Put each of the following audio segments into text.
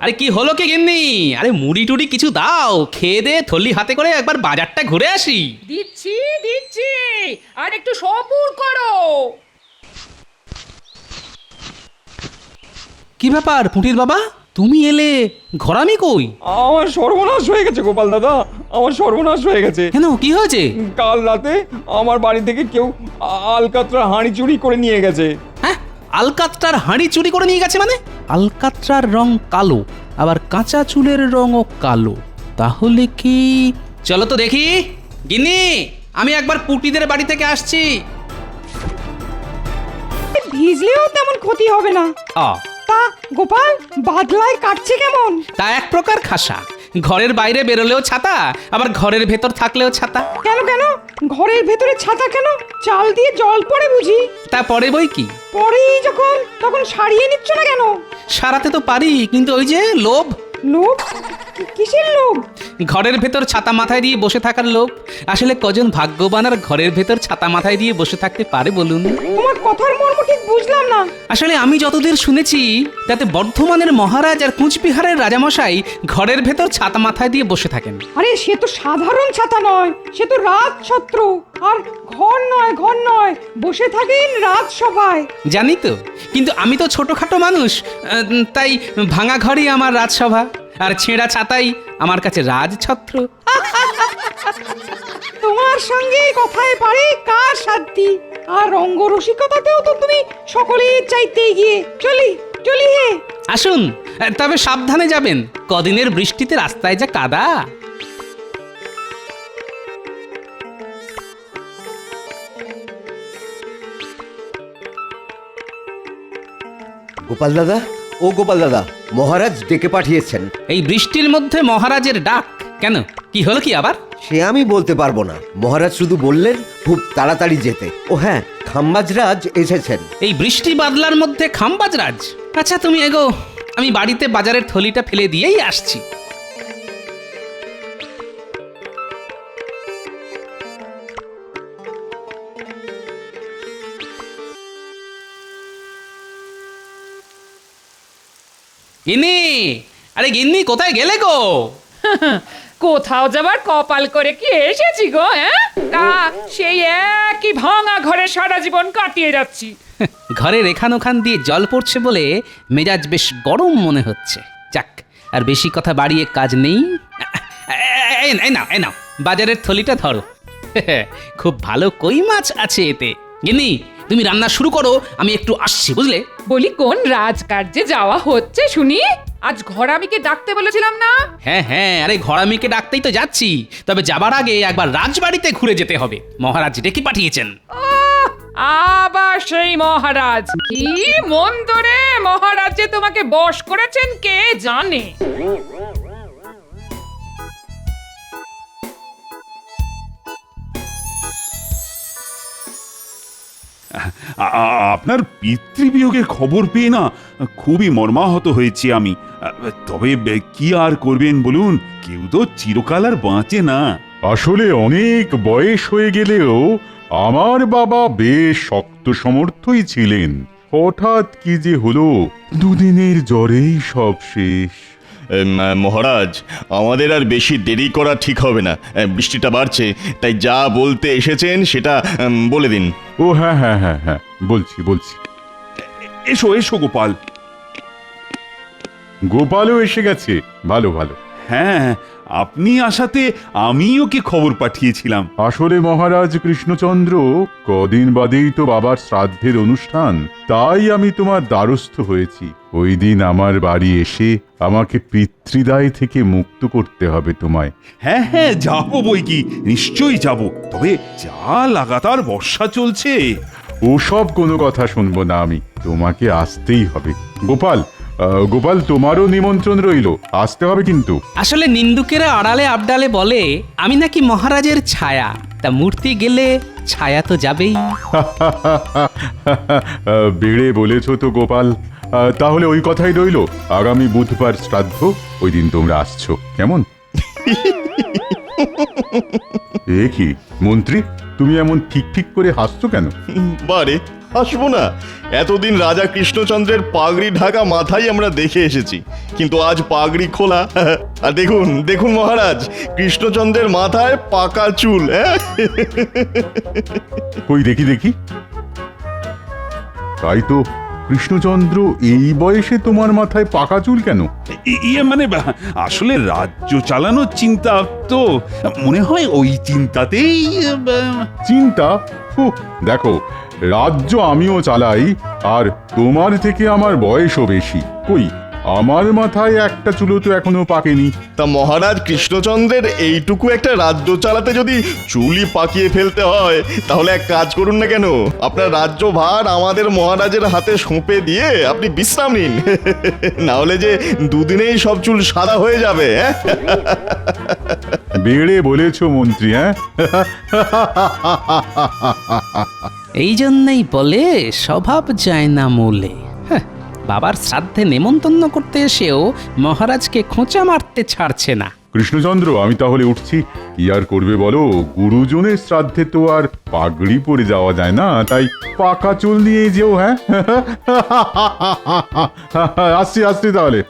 আরে কি হলো কি গিন্নি? আরে মুড়ি টুড়ি কিছু দাও, খেয়ে দে থলি হাতে করে একবার বাজারটা ঘুরে আসি। দিচ্ছি দিচ্ছি, আর একটু সবুর করো। কি ব্যাপার পুঁটির বাবা, তুমি এলে, ঘরামি কই? আমার সর্বনাশ হয়ে গেছে গোপাল দাদা, আমার সর্বনাশ হয়ে গেছে। কেন, কি হয়েছে? কাল রাতে আমার বাড়ি থেকে কেউ আলকাতরা হাঁড়ি চুরি করে নিয়ে গেছে। হ্যাঁ, আলকাতরার হাঁড়ি চুরি করে নিয়ে গেছে মানে? আলকাতরার রং কালো, আবার কাঁচা চুলের রঙও কালো, তাহলে কি? চলো তো দেখি। গিন্নি, আমি একবার পুটিদের বাড়ি থেকে আসছি। ভিজলেও তেমন ক্ষতি হবে না। আ তা গোপাল, বাদলায় কাটছে কেমন? তা এক প্রকার খাসা, ঘরের বাইরে বেরোলেও ছাতা, আবার ঘরের ভেতর থাকলেও ছাতা। কেন কেন, ঘরের ভেতরে ছাতা কেন? চাল দিয়ে জল পড়ে বুঝি? তা পরে বই কি, পরেই যখন তখন সারিয়ে নিচ্ছ না কেন? সারাতে তো পারি, কিন্তু ওই যে লোভ। লোভ? কিসের লোভ? ঘরের ভেতর ছাতা মাথায় দিয়ে বসে থাকার লোভ। আসলে কজন ভাগ্যবান আর ঘরের ভেতর ছাতা মাথায় দিয়ে বসে থাকতে পারে বলুন? তোমার কথার মর্ম ঠিক বুঝলাম না। আসলে আমি যতদূর শুনেছি, তাতে বর্ধমানের মহারাজ আর কুচবিহারের রাজামশাই ঘরের ভেতর ছাতা মাথায় দিয়ে বসে থাকেন। আরে সে তো সাধারণ ছাতা নয়, সে তো রাজছত্র। আর ঘর নয়, ঘর নয়, বসে থাকেন রাজসভায়। জানি তো, কিন্তু আমি তো ছোটখাটো মানুষ, তাই ভাঙা ঘরই আমার রাজসভা, আর ছেঁড়া ছাতাই আমার কাছে রাজছত্র। তোমার সঙ্গে কথায় পারে কার সাধ্যি, আর রঙ্গরসিকতাতেও তো তুমি সকলের চাইতে এগিয়ে। চলি চলি হে। আসুন, তবে সাবধানে যাবেন, কদিনের বৃষ্টিতে রাস্তায় যা কাদা। গোপাল দাদা, ও গোপাল দাদা, মহারাজ ডেকে পাঠিয়েছেন। এই বৃষ্টির মধ্যে মহারাজের ডাক কেন? কি হলো কি আবার? সে আমি বলতে পারবো না, মহারাজ শুধু বললেন খুব তাড়াতাড়ি যেতে। ও হ্যাঁ, খাম্বাজরাজ এসেছেন। এই বৃষ্টি বাদলার মধ্যে খাম্বাজরাজ? আচ্ছা তুমি এগো, আমি বাড়িতে বাজারের থলিটা ফেলে দিয়েই আসছি। গিন্নি, আরে গিন্নি, কোথায় গেলে গো? কোথাও যাবার কপাল করে কি এসেছি গো? হ্যাঁ, তা সেই একই ভাঙা ঘরে সারা জীবন কাটিয়ে যাচ্ছি। ঘরের এখান ওখান দিয়ে জল পড়ছে বলে মেজাজ বেশ গরম মনে হচ্ছে। যাক, আর বেশি কথা বাড়িয়ে কাজ নেই। এই নাও বাজারের থলিটা ধরো। খুব ভালো কই মাছ আছে এতে। গিন্নি, তুমি রান্না শুরু করো, আমি একটু আসছি, বুঝলে? বলি, কোন রাজকার্যে যাওয়া হচ্ছে শুনি? আজ ঘরামিকে ডাকতে বলেছিলাম না? হ্যাঁ, আরে ঘরামিকে ডাকতেই তো যাচ্ছি, তবে যাবার আগে একবার রাজবাড়িতে ঘুরে যেতে হবে। মহারাজ ডেকে পাঠিয়েছেন। আহ, আবার সেই মহারাজ! কি মন্দ রে, মহারাজ যে তোমাকে বশ করেছেন কে জানে। আপনার পিতৃবিয়োগের খবর পেয়ে না খুবই মর্মাহত হয়েছি আমি। তবে কি আর করবেন বলুন, কেউ তো চিরকাল আর বাঁচে না। আসলে অনেক বয়স হয়ে গেলেও আমার বাবা বেশ শক্ত সমর্থই ছিলেন। হঠাৎ কি যে হলো, দুদিনের জ্বরেই সব শেষ। মহারাজ, আমাদের আর বেশি দেরি করা ঠিক হবে না। বৃষ্টিটা বাড়ছে, তাই যা বলতে এসেছেন সেটা বলে দিন। ও হ্যাঁ, বলছি। এসো এসো গোপাল। গোপালও এসে গেছে, ভালো। হ্যাঁ, আপনি আসাতে আমি ওকে খবর পাঠিয়েছিলাম। আসলে মহারাজ কৃষ্ণচন্দ্র, কদিন বাদেই তো বাবার শ্রাদ্ধের অনুষ্ঠান, তাই আমি তোমার দ্বারস্থ হয়েছি। ওই দিন আমার বাড়ি এসে আমাকে পিতৃদায় থেকে মুক্ত করতে হবে তোমায়। হ্যাঁ, যাবো বই কি, নিশ্চয়ই যাব। তবে যা লাগাতার বর্ষা চলছে। ওসব কোনো কথা শুনবো না আমি, তোমাকে আসতেই হবে। গোপাল, তোমারও নিমন্ত্রণ রইল, আসতে হবে কিন্তু। আসলে নিন্দুকেরা আড়ালে আবডালে বলে আমি নাকি মহারাজের ছায়া, তা মূর্তি গেলে ছায়া তো যাবেই। বেড়ে বলেছ তো গোপাল। তাহলে ওই কথাই রইল, আগামী বুধবার শ্রাদ্ধ, ওই দিন তোমরা আসছো, কেমন? এ কি মন্ত্রী, তুমি এমন ঠিক করে হাসছো কেন? বারে, হাসবো না? এতদিন রাজা কৃষ্ণচন্দ্রের পাগড়ি ঢাকা মাথায় আমরা দেখে এসেছি, কিন্তু আজ পাগড়ি খোলা। আর দেখুন দেখুন মহারাজ, কৃষ্ণচন্দ্রের মাথায় পাকা চুল। হ্যাঁ, কই দেখি দেখি। তাই তো, কৃষ্ণচন্দ্র, এই বয়সে তোমার মাথায় পাকা চুল কেন? ইয়ে মানে আসলে রাজ্য চালানোর চিন্তা তো, মনে হয় ওই চিন্তাতেই চিন্তা? উফ, দেখো, রাজ্য আমিও চালাই, আর তোমার থেকে আমার বয়সও বেশি। কই, আমার মাথায় একটা চুলও তো এখনো পাকেনি। তা মহারাজ কৃষ্ণচন্দ্রের এইটুকু একটা রাজ্য চালাতে যদি চুলই পাকিয়ে ফেলতে হয়, তাহলে এক কাজ করুন না কেন, আপনার রাজ্য ভার আমাদের মহারাজের হাতে সঁপে দিয়ে আপনি বিশ্রাম নিন। না হলে যে দুদিনেই সব চুল সাদা হয়ে যাবে। হ্যাঁ, বেড়ে বলেছ মন্ত্রী। হ্যাঁ, এই জন্যই বলে স্বভাব যায় না মূলে। হ্যাঁ, বাবার শ্রাদ্ধে নেমন্তন্ন করতে এসেও মহারাজকে খোঁচা মারতে ছাড়ছে না। কৃষ্ণচন্দ্র, আমি তাহলে উঠছি। কি আর করবে বলো, গুরুজনের শ্রাদ্ধে তো আর পাগড়ি পরে যাওয়া যায় না, তাই পাকা চুল নিয়ে যেও। হ্যাঁ, আসছি আসছি তাহলে।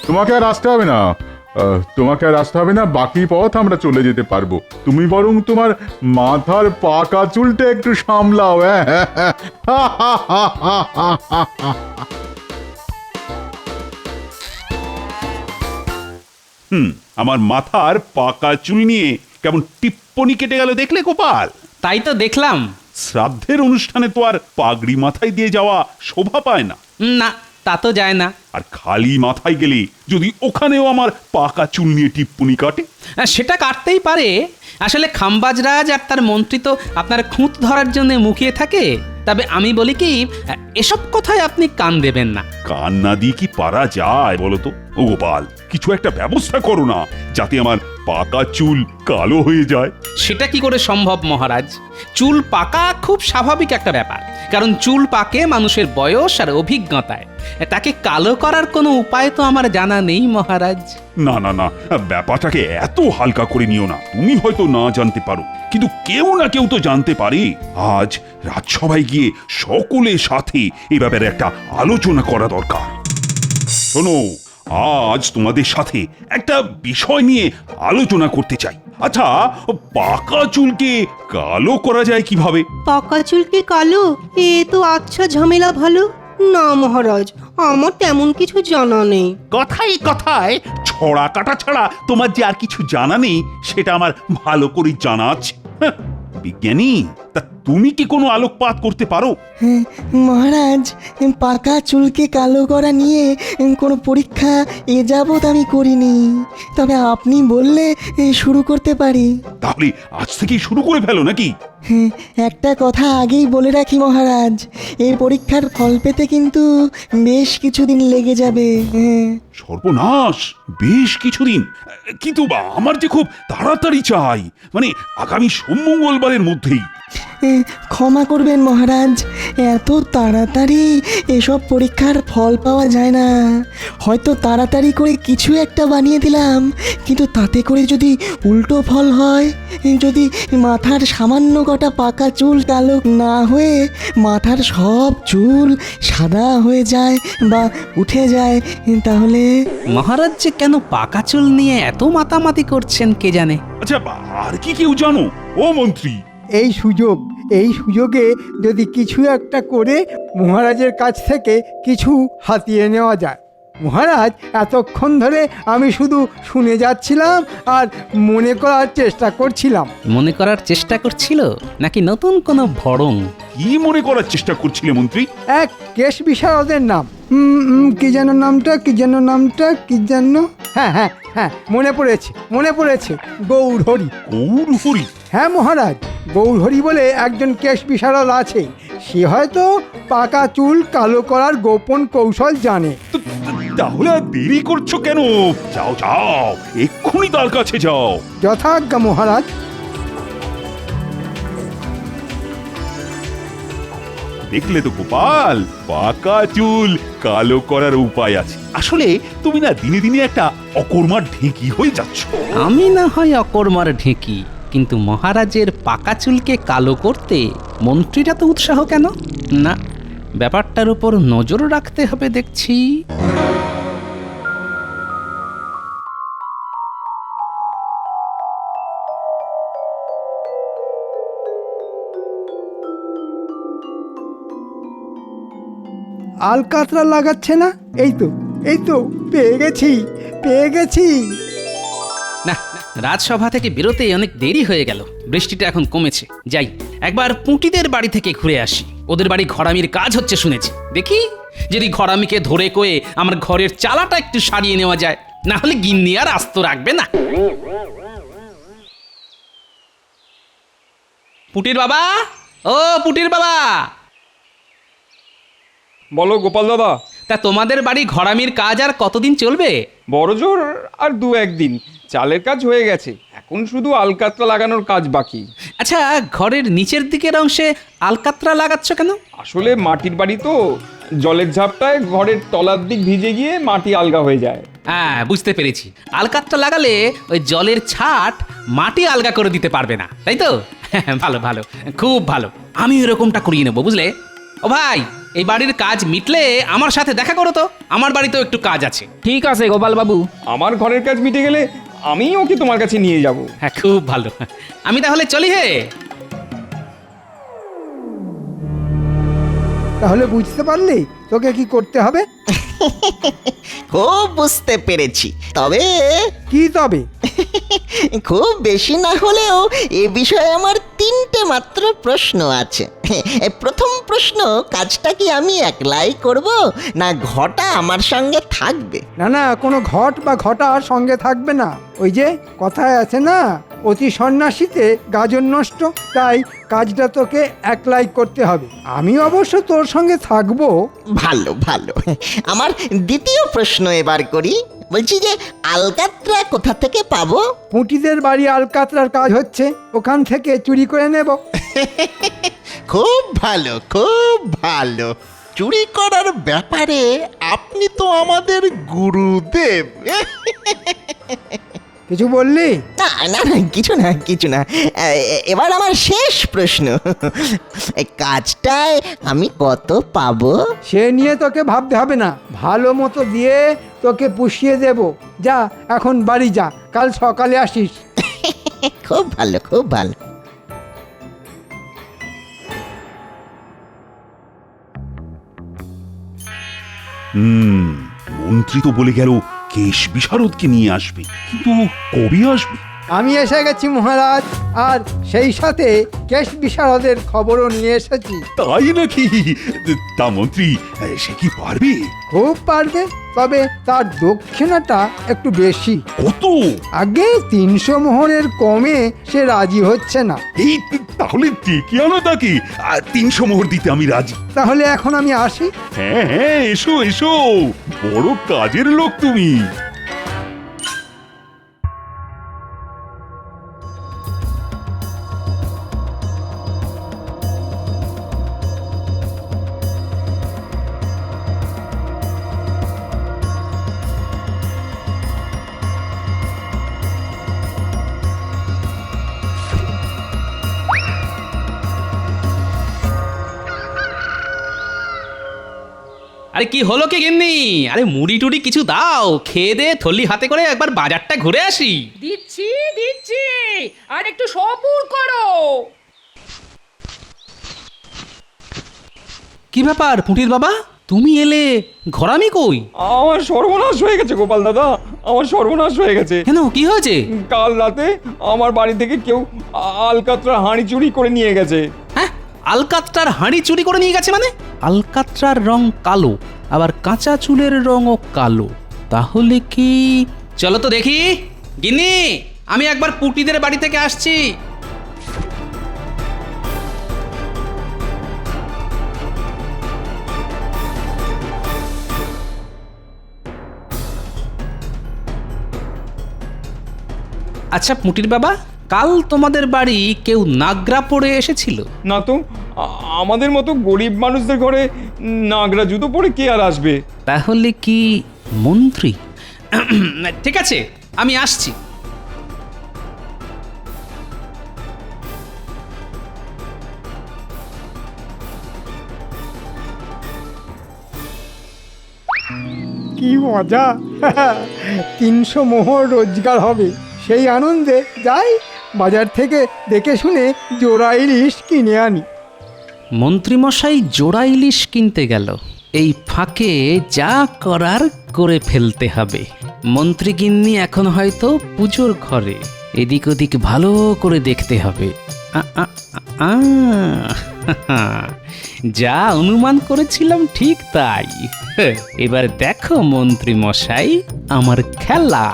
তোমাকে আর আসতে হবে না, তোমাকে আর আসতে হবে না, বাকি পথ আমরা চলে যেতে পারবো। তুমি বরং তোমার মাথার পাকা চুলটা একটু সামলাও। হ্যাঁ, আমার মাথার পাকা চুল নিয়ে কেমন টিপ্পনি কেটে গেল দেখলে গোপাল? তাই তো দেখলাম। শ্রাদ্ধের অনুষ্ঠানে তো আর পাগড়ি মাথায় দিয়ে যাওয়া শোভা পায় না। না, তা তো যায় না। আর খালি মাথায় গেলে যদি ওখানেও আমার পাকা চুল নিয়ে টিপ্পনি কাটে, সেটা কাটতেই পারে। আসলে খাম্বাজরাজ আর তার মন্ত্রী তো আপনার খুঁত ধরার জন্য মুখিয়ে থাকে। তবে আমি বলি কি, এসব কথায় আপনি কান দেবেন না। কান না দিয়ে কি পারা যায় বলো তো? ও গোপাল, কিছু একটা ব্যবস্থা করো না, যাতে আমার পাকা চুল কালো হয়ে যায়। সেটা কি করে সম্ভব মহারাজ? চুল পাকা খুব স্বাভাবিক একটা ব্যাপার, কারণ চুল পাকে মানুষের বয়স আর অভিজ্ঞতায়। তাকে কালো করার কোনো উপায় তো আমার জানা নেই মহারাজ। না না না, ব্যাপারটাকে এত হালকা করে নিও না। তুমি হয়তো না জানতে পারো, কিন্তু কেউ না কেউ তো জানতে পারে। আজ রাজসভায় গিয়ে সকলের সাথে এ ব্যাপারে একটা আলোচনা করা দরকার। শোনো, আজ তোমাদের সাথে একটা বিষয় নিয়ে আলোচনা করতে চাই। আচ্ছা, পাকা চুলকে কালো করা যায় কিভাবে? পাকা চুলকে কালো? এ তো আচ্ছা ঝামেলা ভালো। না মহারাজ, আমার তেমন কিছু জানা নেই। কথায় কথায় ছড়া কাটা ছাড়া তোমার যে আর কিছু জানা নেই, সেটা আমার ভালো করে জানা আছে। হ্যাঁ, বিজ্ঞানী, তা তুমি কি কোনো আলোকপাত করতে পারো? মহারাজ, পাকা চুলকে কালো করা নিয়ে কোনো পরীক্ষা এ যাবৎ আমি করিনি, তবে আপনি বললে শুরু করতে পারি। তাহলে আজ থেকেই শুরু করে ফেলো নাকি? একটা কথা আগেই বলে রাখি মহারাজ, এই পরীক্ষার ফল পেতে কিন্তু বেশ কিছুদিন লেগে যাবে। সর্বনাশ, বেশ কিছুদিন? কিন্তু আমার যে খুব তাড়াতাড়ি চাই, মানে আগামী সোম মঙ্গলবারের মধ্যেই। ক্ষমা করবেন মহারাজ, এত তাড়াতাড়ি এসব পরীক্ষার ফল পাওয়া যায় না। হয়তো তাড়াতাড়ি করে কিছু একটা বানিয়ে দিলাম, কিন্তু তাতে করে যদি উল্টো ফল হয়, যদি মাথার সামান্য কটা পাকা চুল কালো না হয়ে মাথার সব চুল সাদা হয়ে যায় বা উঠে যায়, তাহলে? মহারাজ যে কেন পাকা চুল নিয়ে এত মাতামাতি করছেন কে জানে। আচ্ছা, আর কি কেউ জানো? ও মন্ত্রী, এই সুযোগে যদি কিছু একটা করে মহারাজের কাছ থেকে কিছু হাতিয়ে নেওয়া যায়। মহারাজ, এতক্ষণ ধরে আমি শুধু শুনে যাচ্ছিলাম আর মনে করার চেষ্টা করছিলাম। মনে করার চেষ্টা করছিল নাকি নতুন কোনো ভড়ং? কি মনে করার চেষ্টা করছিলে মন্ত্রী? এক কেশ বিশারদের নাম, কি যেন নামটা, হ্যাঁ, মনে পড়েছে, গৌরহরি। গৌরহরি? হ্যাঁ মহারাজ, গৌরহরি বলে একজন কেশ বিশারদ আছে। সে হয়তো পাকা চুল কালো করার গোপন কৌশল জানে। তাহলে আর দেরি করছো কেন? যাও যাও, এক্ষুনি তার কাছে যাও। যথাজ্ঞা মহারাজ। দেখলে তো গোপাল, পাকা চুল কালো করার উপায় আছে। আসলে তুমি না দিনে দিনে একটা অকর্মার ঢেঁকি হয়ে যাচ্ছ। আমি না হয় অকর্মার ঢেঁকি, কিন্তু মহারাজের পাকা চুলকে কালো করতে মন্ত্রীরা তো উৎসাহ কেন? না, ব্যাপারটার উপর নজর রাখতে হবে দেখছি। আলকাতরা লাগাচ্ছে না? এই তো পেয়ে গেছি। না, রাজসভা থেকে বেরোতে অনেক দেরি হয়ে গেল। বৃষ্টিটা এখন কমেছে, যাই একবার পুঁটিদের বাড়ি থেকে ঘুরে আসি। ওদের বাড়ি ঘরামির কাজ হচ্ছে শুনেছি, দেখি যদি ঘরামিকে ধরে কয়ে আমার ঘরের চালাটা একটু সারিয়ে নেওয়া যায়, না হলে গিন্নি আর আস্ত রাখবে না। পুটির বাবা, ও পুটির বাবা। বলো গোপাল দাদা। তা তোমাদের বাড়ি ঘরামির কাজ আর কতদিন চলবে? বড়জোর আর 2-1 দিন। চালের কাজ হয়ে গেছে, এখন শুধু আলকাতরা লাগানোর কাজ বাকি। আচ্ছা, ঘরের নিচের দিকের অংশে আলকাতরা লাগাচ্ছ কেন? আসলে মাটির বাড়ি তো, জলের ঝাপটায় ঘরের তলার দিক ভিজে গিয়ে মাটি আলগা হয়ে যায়। হ্যাঁ, বুঝতে পেরেছি। আলকাতরা লাগালে ওই জলের ছাট মাটি আলগা করে দিতে পারবে না, তাই তো? ভালো ভালো, খুব ভালো। আমি এরকমটা করিয়ে নেবো, বুঝলে? ও ভাই, এই বাড়ির কাজ মিটলে আমার সাথে দেখা করো তো, আমার বাড়িতেও একটু কাজ আছে। ঠিক আছে গোপাল বাবু। আমার ঘরের কাজ মিটে গেলে আমি ওকে তোমার কাছে নিয়ে যাব। হ্যাঁ, খুব ভালো। আমি তাহলে চলি হে। তাহলে বুঝতে পারলি তোকে কি করতে হবে? খুব বুঝতে পেরেছি, তবে কি তবে? খুব বেশি না হলেও এ বিষয়ে আমার 3টে মাত্র প্রশ্ন আছে। প্রথম প্রশ্ন, কাজটা কি আমি একলাই করব, না ঘটা আমার সঙ্গে থাকবে? না, কোনো ঘট বা ঘটা সঙ্গে থাকবে না। ওই যে কথায় আছে না, অতি সন্ন্যাসীতে গাজন নষ্ট। তাই কাজটা তোকে একলাই করতে হবে। আমি অবশ্য তোর সঙ্গে থাকবো। ভালো ভালো। আমার দ্বিতীয় প্রশ্ন এবার করি। বলছি যে আলকাতরা কোথা থেকে পাবো? পুঁটিদের বাড়ি আলকাতরার কাজ হচ্ছে, ওখান থেকে চুরি করে নেব। খুব ভালো, খুব ভালো। চুরি করার ব্যাপারে আপনি তো আমাদের গুরুদেব। কিছু বললি? না না না, কিছু না। এবার আমার শেষ প্রশ্ন, এই কাজটায় আমি কত পাবো? সে নিয়ে তোকে ভাবতে হবে না, ভালো মতো দিয়ে তোকে পুষিয়ে দেব। যা এখন বাড়ি যা, কাল সকালে আসিস। খুব ভালো, খুব ভালো। মন্ত্রী তো বলে গেল কেশ বিশারদকে নিয়ে আসবে, কিন্তু কবে আসবে? আমি এসে গেছি মহারাজ, আর সেই সাথে কেশ বিশারদের খবরও নিয়ে এসেছি। তাই নাকি? তা মন্ত্রী সে কি পারবে? খুব পারবে, তবে তার দক্ষিণাটা একটু বেশি। কত? আগে 300 মোহরের কমে সে রাজি হচ্ছে না। এই তাহলে ডেকে আনো তাকে, 300 মোহর দিতে আমি রাজি। তাহলে এখন আমি আসি। হ্যাঁ, এসো এসো, বড় কাজের লোক তুমি। আরে কি হলো কি গিন্নি? আরে মুড়ি টুড়ি কিছু দাও, খেয়ে দে থলি হাতে করে একবার বাজারটা ঘুরে আসি। দিচ্ছি, আর একটু সবুর করো। কি ব্যাপার পুঁটির বাবা, তুমি এলে? ঘরামি কই? আমার সর্বনাশ হয়ে গেছে গোপাল দাদা, আমার সর্বনাশ হয়ে গেছে। কেন, কি হয়েছে? কাল রাতে আমার বাড়ি থেকে কেউ আলকাতরা হাঁড়ি চুরি করে নিয়ে গেছে। হ্যাঁ, আলকাতরার হাঁড়ি চুরি করে নিয়ে গেছে মানে? আলকাতরার রং কালো, আবার কাঁচা চুলের রঙও কালো, তাহলে কি? চলো তো দেখি। গিন্নি, আমি একবার পুটিদের বাড়ি থেকে আসছি। আচ্ছা পুটির বাবা, কাল তোমাদের বাড়ি কেউ নাগরা পরে এসেছিল? না তো, আমাদের মতো গরিব মানুষদের ঘরে নাগরা জুতো পরে কে আর আসবে? তাহলে কি মন্ত্রী? ঠিক আছে, আমি আসছি। কি মজা! 300 মোহর রোজগার হবে। সেই আনন্দে যাই বাজার থেকে দেখে শুনে জোড়া ইলিশ কিনে আনি। মন্ত্রীমশাই জোড়া ইলিশ কিনতে গেল। এই ফাঁকে যা করার করে ফেলতে হবে। মন্ত্রী গিন্নি এখন হয়তো পুজোর ঘরে, এদিক ওদিক ভালো করে দেখতে হবে। আ, আ, আ, যা অনুমান করেছিলাম ঠিক তাই। এবার দেখো মন্ত্রীমশাই আমার খেলা।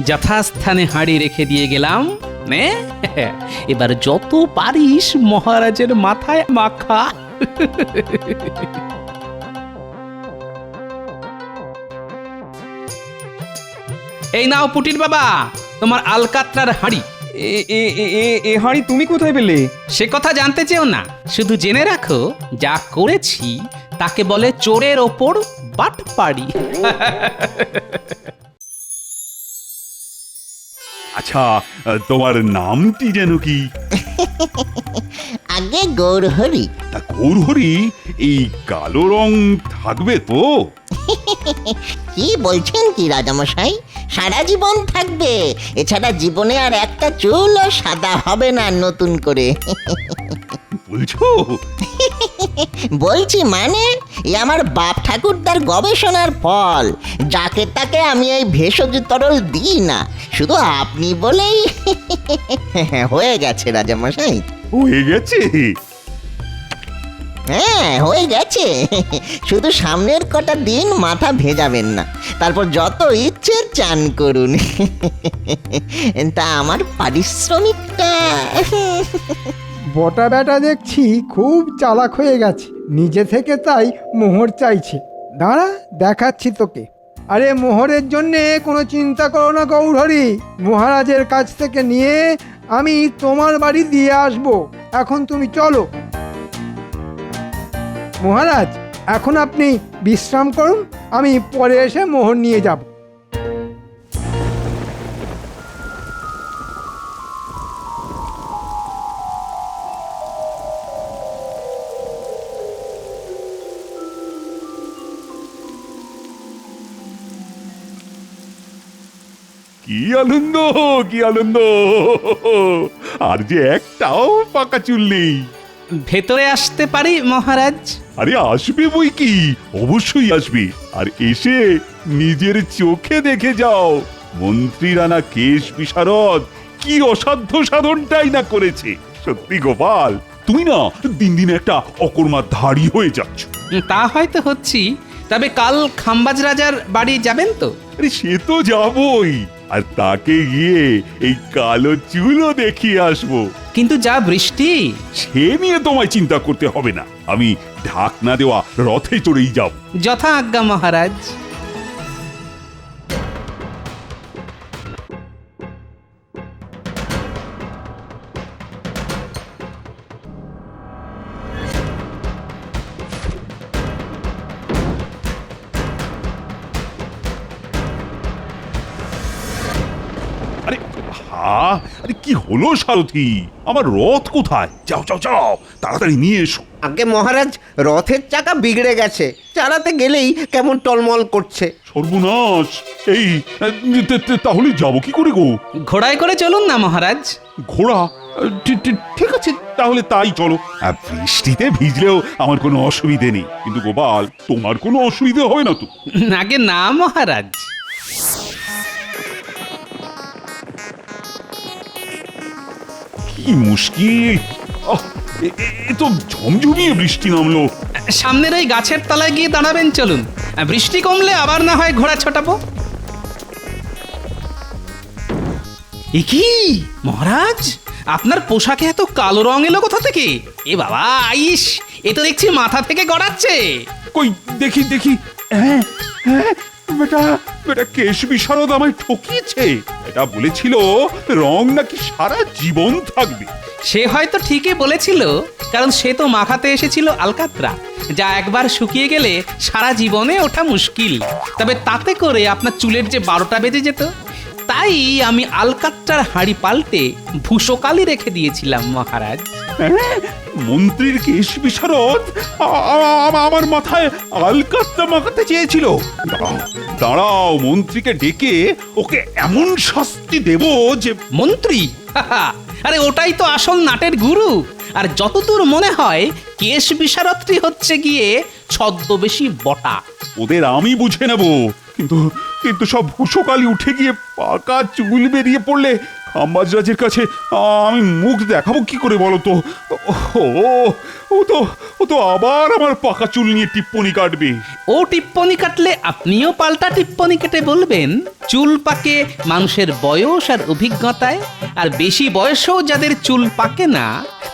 যথাস্থানে হাঁড়ি রেখে দিয়ে গেলাম। নে, এবার যত পারিস মহারাজের মাথায় মাখা। এই নাও পুটির বাবা, তোমার আলকাতরার হাঁড়ি। এ হাঁড়ি তুমি কোথায় পেলে? সে কথা জানতে চেও না, শুধু জেনে রাখো যা করেছি তাকে বলে চোরের ওপর বাটপাড়ি। আচ্ছা, তোমার নামটি যেন কি? আগে গৌরহরি। তা গৌরহরি, এই কালো রং থাকবে তো? কি বলছেন কি রাজামশাই, সারা জীবন থাকবে। এছাড়া জীবনে আর একটা চুলও সাদা হবে না নতুন করে। বলছো? বলছি মানে, এ আমার বাপ ঠাকুরদার গবেষণার ফল। যাকে তাকে আমি এই ভেষজ তরল দিই না, শুধু আপনি বলেই হয়ে গেছে রাজামশাই। হয়ে গেছে? হ্যাঁ, হয়ে গেছে। শুধু সামনের কটা দিন মাথা ভেজাবেন না, তারপর যত ইচ্ছে চান করুন। তা আমার পারিশ্রমিকটা? বটা বেটা দেখছি খুব চালাক হয়ে গেছে, নিজে থেকে তাই মোহর চাইছে। দাঁড়া, দেখাচ্ছি তোকে। আরে মোহরের জন্যে কোনো চিন্তা করো না গৌরহরি, মহারাজের কাছ থেকে নিয়ে আমি তোমার বাড়ি দিয়ে আসবো। এখন তুমি চলো। মহারাজ, এখন আপনি বিশ্রাম করুন, আমি পরে এসে মোহর নিয়ে যাব। কি আনন্দ, কি আনন্দ! আর যে একটাও পাকা চুল নেই। ভেতরে আসতে পারি মহারাজ? আরে আসবে বই কি, অবশ্যই আসবে। আর এসে নিজের চোখে দেখে যাও, মন্ত্রী রানা কেশ বিশারদ কি অসাধ্য সাধনটাই না করেছে। সত্যি গোপাল, তুমি না দিন দিন একটা অকর্মার ধাড়ি হয়ে যাচ্ছ। তা হয়তো হচ্ছি, তবে কাল খাম্বাজ রাজার বাড়ি যাবেন তো? আরে সে তো যাবই, আর তাকে গিয়ে এই কালো চুলও দেখিয়ে আসবো। কিন্তু যা বৃষ্টি! সে নিয়ে তোমায় চিন্তা করতে হবে না, আমি ঢাকনা দেওয়া রথে চড়েই যাব। যথা আজ্ঞা মহারাজ। আরে হা, আরে কি হলো সারথি, আমার রথ কোথায়? যাও যাও যাও, তাড়াতাড়ি নিয়ে এসো। আগে মহারাজ, রথের চাকা বিগড়ে গেছে, চালাতে গেলেই কেমন টলমল করছে। সর্বনাশ! এই তাহলে যাবো কি করে গো? ঘোড়ায় করে চলুন না মহারাজ। ঘোড়া? ঠিক আছে, তাহলে তাই চলো। বৃষ্টিতে ভিজলেও আমার কোনো অসুবিধে নেই, কিন্তু গোপাল, তোমার কোনো অসুবিধে হবে না তো? আগে না মহারাজ। কি মুশকিল! এ তো ঝমঝমিয়ে বৃষ্টি নামলো। সামনের ওই গাছের তলায় গিয়ে দাঁড়াবেন, চলুন। বৃষ্টি কমলে আবার না হয় ঘোড়া ছোটাবো। এ কি মহারাজ, আপনার পোশাকে এত কালো রং এলো কোথা থেকে? এ বাবা, আইস, এ তো দেখছি মাথা থেকে গড়াচ্ছে। কই দেখি দেখি। হ্যাঁ হ্যাঁ, বেটা বেটা কেশ বিশারদ আমায় ঠকিয়েছে। এটা বলেছিল রং নাকি সারা জীবন থাকবে। সে হয়তো ঠিকই বলেছিল, কারণ সে তো মাখাতে এসেছিল আলকাতরা, যা একবার শুকিয়ে গেলে সারা জীবনে ওঠা মুশকিল। তবে তাতে করে আপনার চুলের যে 12টা বেজে যেত, তাই আমি আলকাত্রার হাঁড়ি পাল্টে ভূষকালি রেখে দিয়েছিলাম মহারাজ। হ্যাঁ? মন্ত্রীর কেশ বিশারদ আমার মাথায় আলকাত্রা মাখাতে চেয়েছিল। দাঁড়াও দাঁড়াও, মন্ত্রীকে ডেকে ওকে এমন শাস্তি দেব যে... মন্ত্রী? আরে ওটাই তো আসল নাটের গুরু। আর যতদূর মনে হয় কেশ বিশারদটি হচ্ছে গিয়ে ছদ্মবেশী বটা। ওদের আমি বুঝে নেব, কিন্তু কিন্তু সব ভূষকালি উঠে গিয়ে পাকা চুল বেরিয়ে পড়লে খাম্বাজরাজের কাছে আমি মুখ দেখাবো কি করে বলো তো? ও তো আবার আমার পাকা চুল নিয়ে টিপ্পনি কাটবে। ও টিপ্পনি কাটলে আপনিও পাল্টা টিপ্পনি কেটে বলবেন চুল পাকে মানুষের বয়স আর অভিজ্ঞতায়, আর বেশি বয়সেও যাদের চুল পাকে না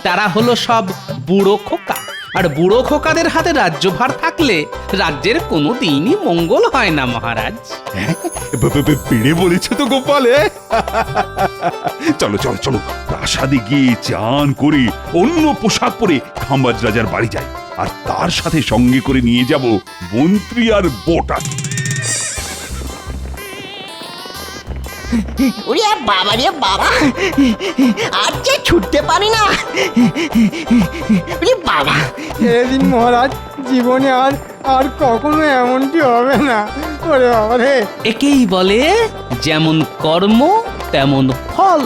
তারা হলো সব বুড়ো খোকা। আর বুড়ো খোকাদের হাতে রাজ্যভার থাকলে রাজ্যের কোনো দিনই মঙ্গল হয় না মহারাজ। পেড়ে বলেছে তো গোপালে। চলো চলো চলো, প্রাসাদে গিয়ে চান করে অন্য পোশাক পরে খাম্বাজ রাজার বাড়ি যাই, আর তার সাথে সঙ্গে করে নিয়ে যাব মন্ত্রী আর বটা। ওরে বাবা রে বাবা, আর যে ছুটতে পারি না। ওরে বাবা, এদিন মহারাজ জীবনে আর আর কখনো এমনটি হবে না। ওরে বাবা রে, একেই বলে যেমন কর্ম তেমন ফল।